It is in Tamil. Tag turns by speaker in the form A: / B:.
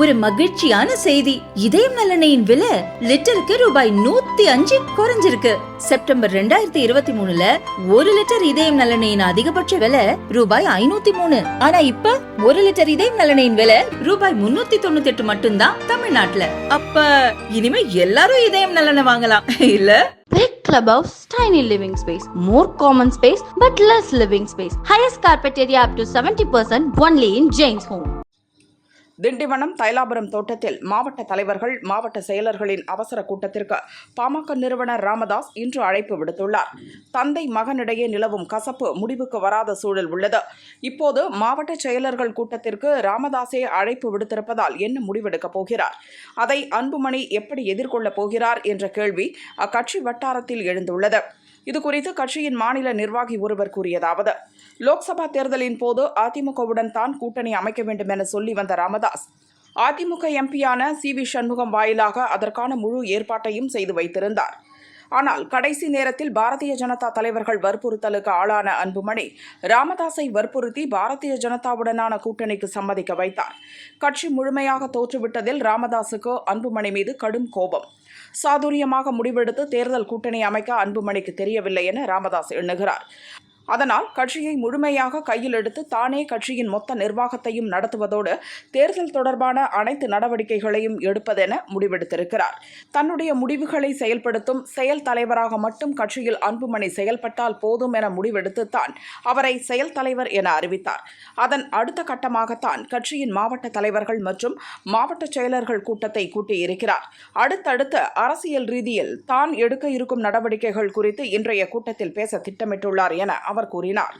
A: ஒரு மகிழ்ச்சியான செய்தி. இதயம் நல்லெண்ணெயின் விலை லிட்டருக்கு ரூபாய் 105 குறைஞ்சிருக்கு. செப்டம்பர் 2023ல 1 லிட்டர் இதயம் நல்லெண்ணெயின் அதிகபட்ச விலை ரூபாய் 503. ஆனா இப்ப 1 லிட்டர் இதயம் நல்லெண்ணெயின் விலை ரூபாய் 398 மட்டும்தான் தமிழ்நாட்டுல. அப்ப இனிமே எல்லாரும் இதயம் நல்லெண்ணெய் வாங்கலாம் இல்ல?
B: Big clubhouse, tiny living space, more common space but less living space. Highest carpet area up to 70% only in Jain's Home.
C: Tindivanam Thailapuram தோட்டத்தில் மாவட்ட தலைவர்கள் மாவட்ட செயலர்களின் அவசர கூட்டத்திற்கு பாமக நிறுவனர் ராமதாஸ் இன்று அழைப்பு விடுத்துள்ளார். தந்தை மகனிடையே நிலவும் கசப்பு முடிவுக்கு வராத சூழல் உள்ளது. இப்போது மாவட்ட செயலர்கள் கூட்டத்திற்கு ராமதாஸே அழைப்பு விடுத்திருப்பதால் என்ன முடிவெடுக்கப் போகிறார், அதை அன்புமணி எப்படி எதிர்கொள்ளப் போகிறார் என்ற கேள்வி அக்கட்சி வட்டாரத்தில் எழுந்துள்ளது. இதுகுறித்து கட்சியின் மாநில நிர்வாகி ஒருவர் கூறியதாவது: லோக்சபா தேர்தலின் போது அதிமுகவுடன் தான் கூட்டணி அமைக்க வேண்டும் என சொல்லி வந்த ராமதாஸ் அதிமுக எம்பியான CV சண்முகம் வாயிலாக அதற்கான முழு ஏற்பாட்டையும் செய்து வைத்திருந்தார். ஆனால் கடைசி நேரத்தில் பாரதிய ஜனதா தலைவர்கள் வற்புறுத்தலுக்கு ஆளான அன்புமணி ராமதாஸை வற்புறுத்தி பாரதிய ஜனதாவுடனான கூட்டணிக்கு சம்மதிக்க வைத்தார். கட்சி முழுமையாக தோற்றுவிட்டதில் ராமதாஸுக்கு அன்புமணி மீது கடும் கோபம். சாதுரியமாக முடிவெடுத்து தேர்தல் கூட்டணி அமைக்க அன்புமணிக்கு தெரியவில்லை என ராமதாஸ் எண்ணுகிறார். அதனால் கட்சியை முழுமையாக கையில் எடுத்து தானே கட்சியின் மொத்த நிர்வாகத்தையும் நடத்துவதோடு தேர்தல் தொடர்பான அனைத்து நடவடிக்கைகளையும் எடுப்பதென முடிவெடுத்திருக்கிறார். தன்னுடைய முடிவுகளை செயல்படுத்தும் செயல் தலைவராக மட்டும் கட்சியில் அன்புமணி செயல்பட்டால் போதும் என முடிவெடுத்துத்தான் அவரை செயல் தலைவர் என அறிவித்தார். அதன் அடுத்த கட்டமாகத்தான் கட்சியின் மாவட்ட தலைவர்கள் மற்றும் மாவட்ட செயலர்கள் கூட்டத்தை கூட்டியிருக்கிறார். அடுத்தடுத்த அரசியல் ரீதியில் தான் எடுக்க இருக்கும் நடவடிக்கைகள் குறித்து இன்றைய கூட்டத்தில் பேச திட்டமிட்டுள்ளார் என அவர் கூறினார்.